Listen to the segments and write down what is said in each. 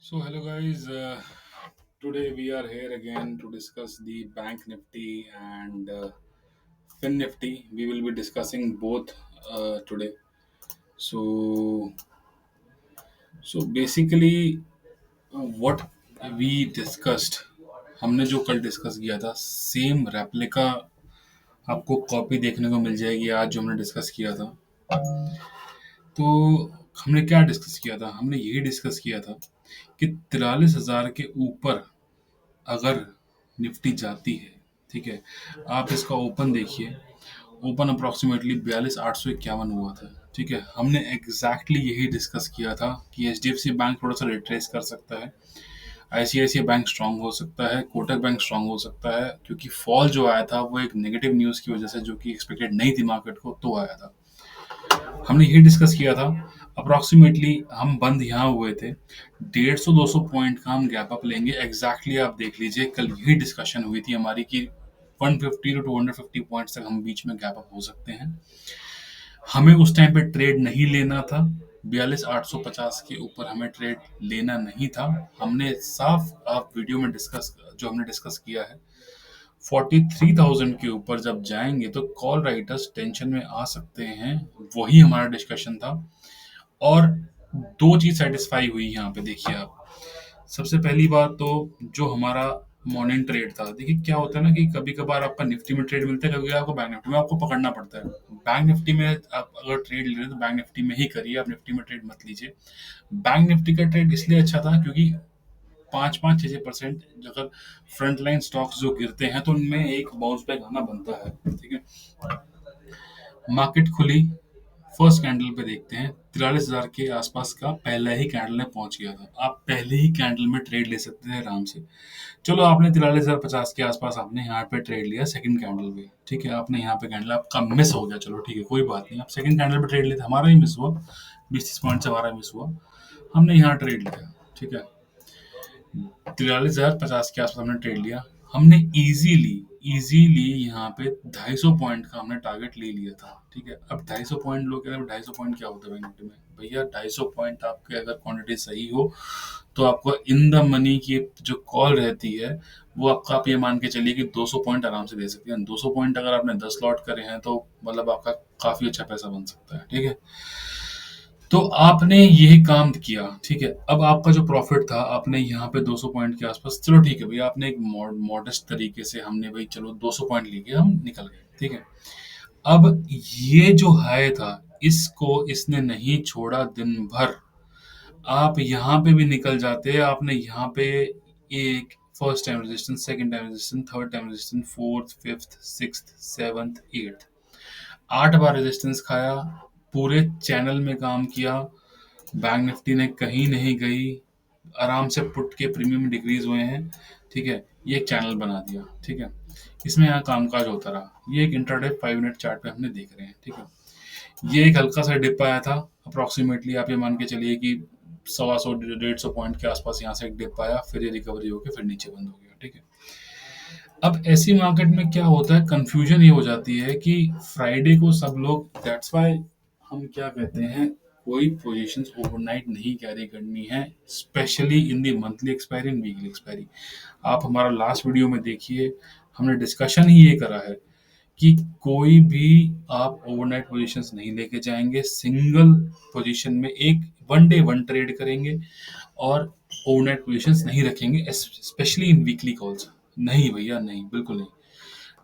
Hello guys. Today we are here again to discuss the Bank Nifty and Fin Nifty. We will be discussing both today. So, basically, what we discussed, हमने जो कल discuss किया था, same replica आपको copy देखने को मिल जाएगी आज जो हमने डिस्कस किया था। तो हमने क्या डिस्कस किया था? हमने यही डिस्कस किया था कि 43,000 के ऊपर अगर निफ्टी जाती है, ठीक है, आप इसका ओपन देखिए। ओपन अप्रॉक्सीमेटली 42,851 हुआ था, ठीक है। हमने एग्जैक्टली यही डिस्कस किया था कि एचडीएफसी बैंक थोड़ा सा रिट्रेस कर सकता है, आईसीआईसीआई बैंक स्ट्रांग हो सकता है, कोटक बैंक स्ट्रांग हो सकता है, क्योंकि फॉल जो आया था वो एक नेगेटिव न्यूज़ की वजह से, जो कि एक्सपेक्टेड नहीं थी मार्केट को, तो आया था। हमने यही डिस्कस किया था। अप्रॉक्सीमेटली हम बंद यहाँ हुए थे, 150-200 पॉइंट का हम गैप अप लेंगे। एग्जैक्टली आप देख लीजिए, कल यही डिस्कशन हुई थी हमारी कि 150 टू 250 पॉइंट्स तक हम बीच में गैप अप हो सकते हैं। हमें उस टाइम पे ट्रेड नहीं लेना था, 42,850 के ऊपर हमें ट्रेड लेना नहीं था। हमने साफ आप वीडियो में डिस्कस जो हमने डिस्कस किया है, 43,000 के ऊपर जब जाएंगे तो कॉल राइटर्स टेंशन में आ सकते हैं। वही हमारा डिस्कशन था और दो चीज सेटिस्फाई हुई यहाँ पे। देखिए आप, सबसे पहली बात तो जो हमारा मॉर्निंग ट्रेड था, देखिए क्या होता है ना कि कभी कभार आपका निफ्टी में ट्रेड मिलता है, कभी आपको बैंक निफ्टी में आपको पकड़ना पड़ता है। बैंक निफ्टी में आप अगर ट्रेड ले रहे हैं तो बैंक निफ्टी में ही करिए, आप निफ्टी में ट्रेड मत लीजिए। बैंक निफ्टी का ट्रेड इसलिए अच्छा था क्योंकि 5-5 6-6% अगर फ्रंट लाइन स्टॉक्स जो गिरते हैं तो उनमें एक बाउंस बैक आना बनता है, ठीक है। मार्केट खुली, फर्स्ट कैंडल पे देखते हैं 43,000 के आसपास का पहला ही कैंडल में पहुंच गया था। आप पहले ही कैंडल में ट्रेड ले सकते थे आराम से। चलो, आपने 43,050 के आसपास आपने यहाँ पे ट्रेड लिया सेकंड कैंडल पे, ठीक है। आपने यहाँ पे कैंडल आपका मिस हो गया, चलो ठीक है, कोई बात नहीं। आप सेकंड कैंडल पे ट्रेड लेते, हमारा ही मिस हुआ, 20-30 पॉइंट से हमारा मिस हुआ, हमने यहाँ ट्रेड लिया, ठीक है। 43,050 के आसपास हमने ट्रेड लिया। हमने इजीली इजीली यहाँ पे 250 पॉइंट का हमने टारगेट ले लिया था, ठीक है। अब 250 पॉइंट लोग कह रहे हैं 250 पॉइंट क्या होता है बैंक निफ्टी में? भैया 250 पॉइंट आपके अगर क्वांटिटी सही हो तो आपको इन द मनी की जो कॉल रहती है वो आपका, आप ये मान के चलिए कि 200 पॉइंट आराम से दे सकते हैं। 200 पॉइंट अगर आपने 10 लॉट करे हैं तो मतलब आपका काफी अच्छा पैसा बन सकता है, ठीक है। तो आपने यही काम किया, ठीक है। अब आपका जो प्रॉफिट था, आपने यहाँ पे 200 पॉइंट के आसपास, चलो ठीक है भैया, आपने एक मॉडेस्ट तरीके से, हमने भाई चलो 200 पॉइंट लेके हम निकल गए, ठीक है। अब ये जो हाई था, इसको इसने नहीं छोड़ा दिन भर। आप यहाँ पे भी निकल जाते, आपने यहाँ पे एक first time resistance, second time resistance, third time resistance, fourth, fifth, sixth, seventh, eighth, 8 बार रेजिस्टेंस खाया, पूरे चैनल में काम किया। बैंक निफ्टी ने कहीं नहीं गई, आराम से पुट के प्रीमियम डिक्रीज हुए हैं, ठीक है। ये एक चैनल बना दिया, ठीक है। इसमें यहाँ कामकाज होता रहा। ये एक इंट्राडे 5 मिनट चार्ट पे हमने देख रहे हैं, ठीक है। ये एक हल्का सा डिप आया था, अप्रोक्सीमेटली आप ये मान के चलिए कि 100-150 पॉइंट के आसपास यहाँ से एक डिप आया, फिर ये रिकवरी होकर फिर नीचे बंद हो गया, ठीक है। अब ऐसी मार्केट में क्या होता है, कंफ्यूजन ये हो जाती है कि फ्राइडे को सब लोग, दैट्स वाई हम क्या कहते हैं, कोई पोजीशंस ओवरनाइट नहीं कैरी करनी है, specially in the monthly expiry and weekly expiry. आप हमारा लास्ट वीडियो में देखिए, हमने डिस्कशन ही ये करा है कि कोई भी आप ओवरनाइट पोजीशंस नहीं लेके जाएंगे। सिंगल पोजीशन में एक वन डे वन ट्रेड करेंगे और ओवरनाइट पोजीशंस नहीं रखेंगे, स्पेशली इन वीकली कॉल्स। नहीं भैया, नहीं, बिल्कुल नहीं।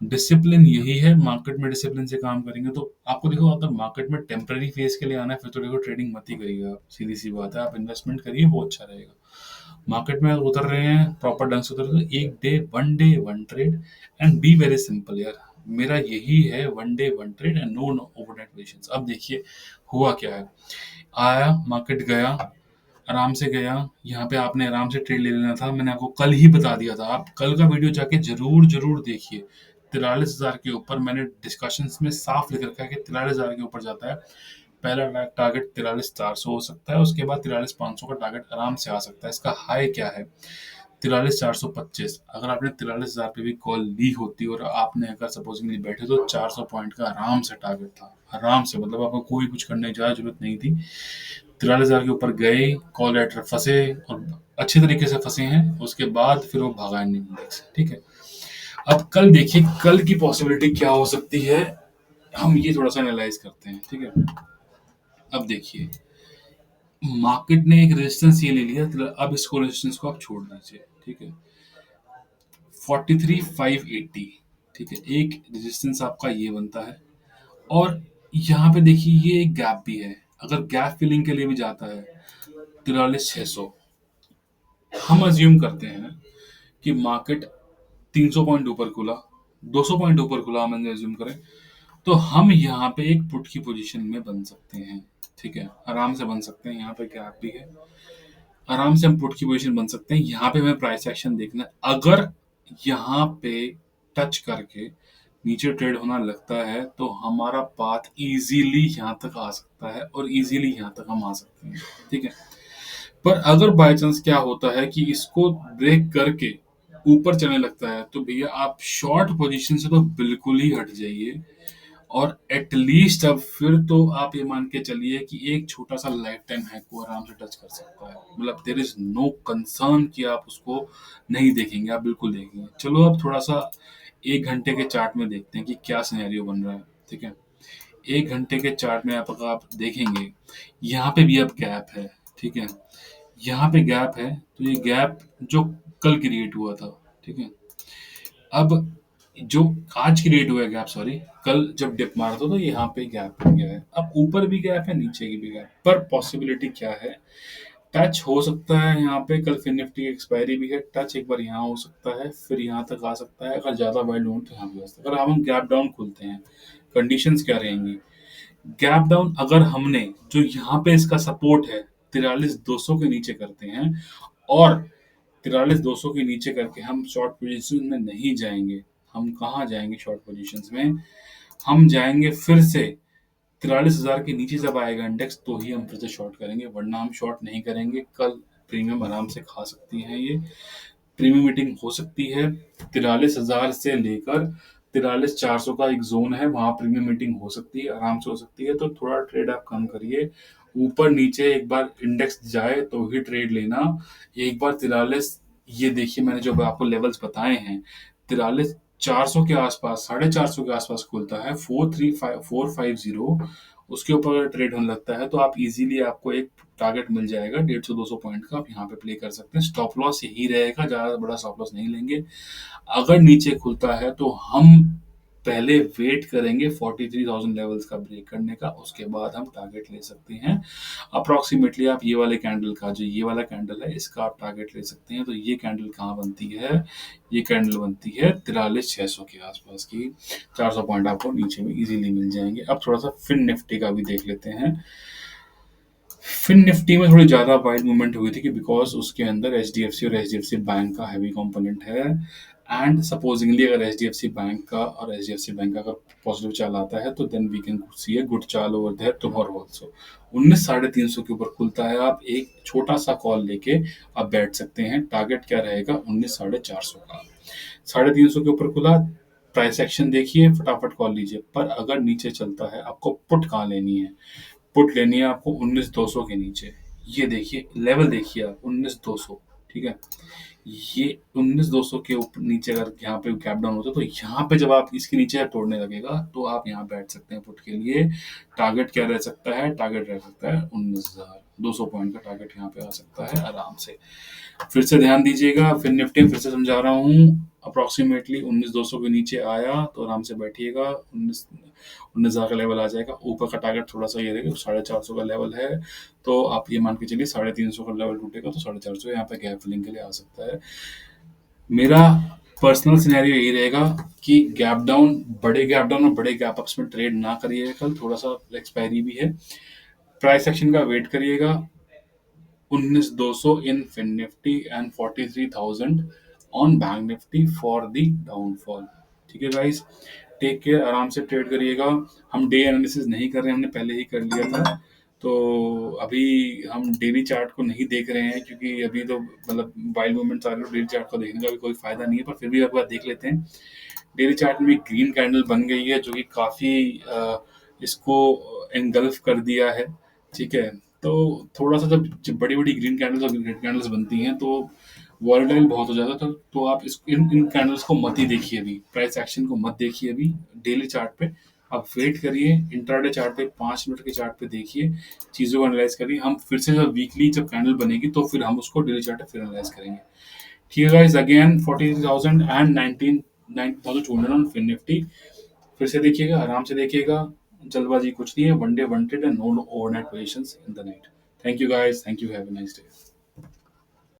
डिसिप्लिन यही है, मार्केट में डिसिप्लिन से काम करेंगे तो आपको, देखो, अगर मार्केट में टेम्पररी फेज के लिए आना है फिर तो देखो ट्रेडिंग मत ही करिएगा, सीधी सी बात है। आप इन्वेस्टमेंट करिए, वो अच्छा रहेगा। मार्केट में उतर रहे हैं, प्रॉपर ढंग से उतर रहे हैं, तो एक day one trade and be very simple यार। मेरा यही है, one day one trade and no overnight positions. अब देखिए हुआ क्या है, आया मार्केट गया, आराम से गया, यहाँ पे आपने आराम से ट्रेड ले लेना था। मैंने आपको कल ही बता दिया था, आप कल का वीडियो जाके जरूर जरूर देखिए। 43,000 के ऊपर मैंने डिस्कशंस में साफ लिख रखा है कि 43,000 के ऊपर जाता है, पहला टारगेट 43,400 हो सकता है, उसके बाद 43,500 का टारगेट आराम से आ सकता है। इसका हाई क्या है, 43,425। अगर आपने 43,000 पे भी कॉल ली होती और आपने अगर सपोजिंगली बैठे तो 400 पॉइंट का आराम से टारगेट था, आराम से, मतलब आपको कोई कुछ करने की जरूरत नहीं थी। 43,000 के ऊपर गए, कॉल लेटर फंसे और अच्छे तरीके से फंसे हैं, उसके बाद फिर वो भागा नहीं इंडेक्स, ठीक है। अब कल देखिए कल की पॉसिबिलिटी क्या हो सकती है, हम ये थोड़ा सा एनालाइज करते हैं, ठीक है। अब देखिए मार्केट ने एक रेजिस्टेंस ये ले लिया, तो अब इसको रेजिस्टेंस को आप छोड़ दीजिए, ठीक है। 43,580, ठीक है, एक रेजिस्टेंस आपका ये बनता है। और यहाँ पे देखिए ये एक गैप भी है, अगर गैप फिलिंग के लिए भी जाता है 43,600, हम अज्यूम करते हैं कि मार्केट 300 पॉइंट ऊपर खुला, 200 पॉइंट ऊपर खुला, हम अज्यूम करें, तो हम यहाँ पे एक पुट की पोजीशन में बन सकते हैं, ठीक है, आराम से बन सकते हैं। यहाँ पे गैप भी है, आराम से हम पुट की पोजीशन बन सकते हैं। यहाँ पे हमें प्राइस एक्शन देखना है, अगर यहाँ पे टच करके नीचे ट्रेड होना लगता है तो हमारा पाथ इजीली यहाँ तक आ सकता है और इजीली यहाँ तक हम आ सकते हैं, ठीक है। पर अगर बाय चांस क्या होता है कि इसको ब्रेक करके ऊपर चलने लगता है, तो भैया आप शॉर्ट पोजीशन से तो बिल्कुल ही हट जाइए। और एटलीस्ट अब फिर तो आप ये मान के चलिए कि एक छोटा सा लाइफ टाइम हैक को आराम से टच कर सकता है, मतलब देर इज नो कंसर्न कि आप उसको नहीं देखेंगे, आप बिल्कुल देखेंगे। चलो अब थोड़ा सा 1 घंटे के चार्ट में देखते हैं कि क्या सिनेरियो बन रहा है, ठीक है। 1 घंटे के चार्ट में अगर आप देखेंगे, यहाँ पे भी अब गैप है, ठीक है, यहाँ पे गैप है, तो ये गैप जो कल क्रिएट हुआ था, ठीक है। अब जो आज क्रिएट हुआ है गैप, सॉरी, कल जब डिप मारा था तो यहाँ पे गैप बन गया है। अब ऊपर भी गैप है, नीचे की भी गैप, पर पॉसिबिलिटी क्या है, टच हो सकता है यहाँ पे, कल फिर निफ्टी की एक्सपायरी भी है, टच एक बार यहाँ हो सकता है, फिर यहाँ तक आ सकता है, अगर ज्यादा वाइड हो तो यहाँ भी आ सकता है। अगर हम गैप डाउन खुलते हैं, कंडीशंस क्या रहेंगी, गैप डाउन अगर हमने जो यहाँ पे इसका सपोर्ट है 43,200 के नीचे करते हैं, और 43,200 के नीचे करके हम शॉर्ट पोजीशन में नहीं जाएंगे, हम कहाँ जाएंगे शॉर्ट पोजीशंस में, हम जाएंगे फिर से 43,000 के नीचे जब आएगा इंडेक्स तो ही हम फिर से शॉर्ट करेंगे, वरना हम शॉर्ट नहीं करेंगे। कल प्रीमियम आराम से खा सकती हैं, ये प्रीमियम मीटिंग हो सकती है 43,000 से लेकर 43,400 का एक जोन है, वहां प्रीमियम मीटिंग हो सकती है, आराम से हो सकती है। तो थोड़ा ट्रेड आप कम करिए, ऊपर नीचे एक बार इंडेक्स जाए तो ही ट्रेड लेना। एक बार 43, ये देखिए मैंने जो आपको लेवल्स बताए हैं, 43,400 के आसपास, 450 के आसपास खुलता है, 435 450, उसके ऊपर अगर ट्रेड होने लगता है तो आप इजीली, आपको एक टारगेट मिल जाएगा 150-200 पॉइंट का, आप यहाँ पे प्ले कर सकते हैं। स्टॉप लॉस यही रहेगा, ज़्यादा बड़ा स्टॉप लॉस नहीं लेंगे। अगर नीचे खुलता है तो हम पहले वेट करेंगे 43,000 लेवल्स का ब्रेक करने का, उसके बाद हम टारगेट ले सकते हैं। अप्रोक्सीमेटली आप ये वाले कैंडल का, जो ये वाला कैंडल है, इसका आप टारगेट ले सकते हैं। तो ये कैंडल कहाँ बनती है, ये कैंडल बनती है 43,600 के आसपास की, 400 पॉइंट आपको नीचे में इजीली मिल जाएंगे। अब थोड़ा सा फिन निफ्टी का भी देख लेते हैं। फिन निफ्टी में थोड़ी ज़्यादा वाइड मूवमेंट हुई थी कि बिकॉज उसके अंदर एचडीएफसी और एचडीएफसी बैंक का हैवी कंपोनेंट है, एंड सपोजिंगली अगर एचडीएफसी बैंक का और एचडीएफसी बैंक का अगर पॉजिटिव चाल आता है तो then we can see a good चाल ओवर देयर टुमारो ऑल्सो। 19,350 के ऊपर खुलता है, आप एक छोटा सा कॉल लेके आप बैठ सकते हैं। टारगेट क्या रहेगा, 19,450 का। 350 के ऊपर खुला, प्राइस एक्शन देखिए, फटाफट कॉल लीजिए। पर अगर नीचे चलता है, आपको पुट कहाँ लेनी है, पुट लेनी है आपको 19,200 के नीचे। ये देखिए लेवल, देखिए आप 19,200, ठीक है। ये 19,200 के ऊपर नीचे अगर यहाँ पे गैप डाउन होता है तो यहाँ पे जब आप इसके नीचे तोड़ने लगेगा तो आप यहाँ बैठ सकते हैं पुट के लिए। टारगेट क्या रह सकता है, टारगेट रह सकता है 19,200 पॉइंट का टारगेट यहाँ पे आ सकता है आराम से। फिर से ध्यान दीजिएगा, फिर निफ्टी में फिर से समझा रहा हूँ, अप्रोक्सीमेटली 19,200 के नीचे आया तो आराम से बैठिएगा, 19,000 का लेवल आ जाएगा। ऊपर का टारगेट थोड़ा सा ये रहेगा, 450 का लेवल है, तो आप ये मान के चलिए 350 का लेवल टूटेगा तो 450 यहाँ पे गैप फिलिंग के लिए आ सकता है। मेरा पर्सनल सिनेरियो यही रहेगा कि गैप डाउन, बड़े गैप डाउन और बड़े गैप अप्स में ट्रेड ना करिएगा कल, थोड़ा सा एक्सपायरी भी है, प्राइस एक्शन का वेट करिएगा। 19,200 in Fin Nifty and 43,000 on bank Nifty for the downfall, ठीक है गाइस। टेक केयर, आराम से ट्रेड करिएगा। हम डे एनालिसिस नहीं कर रहे हैं, हमने पहले ही कर लिया था, तो अभी हम डेली चार्ट को नहीं देख रहे हैं क्योंकि अभी तो मतलब वाइल्ड मूवमेंट्स आ रहे हैं, डेली चार्ट को देखने का भी कोई फायदा नहीं है। पर फिर भी एक बार देख लेते हैं। डेली चार्ट में ग्रीन कैंडल बन गई है जो कि काफी इसको एंगल्फ कर दिया है, ठीक है। तो थोड़ा-सा जब बड़ी-बड़ी ग्रीन कैंडल्स और रेड कैंडल्स बनती हैं तो वोलेटाइल बहुत हो जाता है, तो आप इस इन कैंडल्स को मत ही देखिए अभी, प्राइस एक्शन को मत देखिए अभी डेली चार्ट पे। आप वेट करिए, इंट्राडे चार्ट पे 5 मिनट के चार्ट पे देखिए, चीज़ों को एनालाइज़ करिए। हम फिर से जब वीकली जब कैंडल बनेगी तो फिर हम उसको डेली चार्ट पे फिर एनालाइज़ करेंगे। ठीक है guys, again 43,000 and 19,200 on FinNifty. फिर से देखिएगा, आराम से देखिएगा, जल्दबाजी कुछ नहीं है, one day one trade and no overnight positions in the night. Thank you guys, thank you, have a nice day.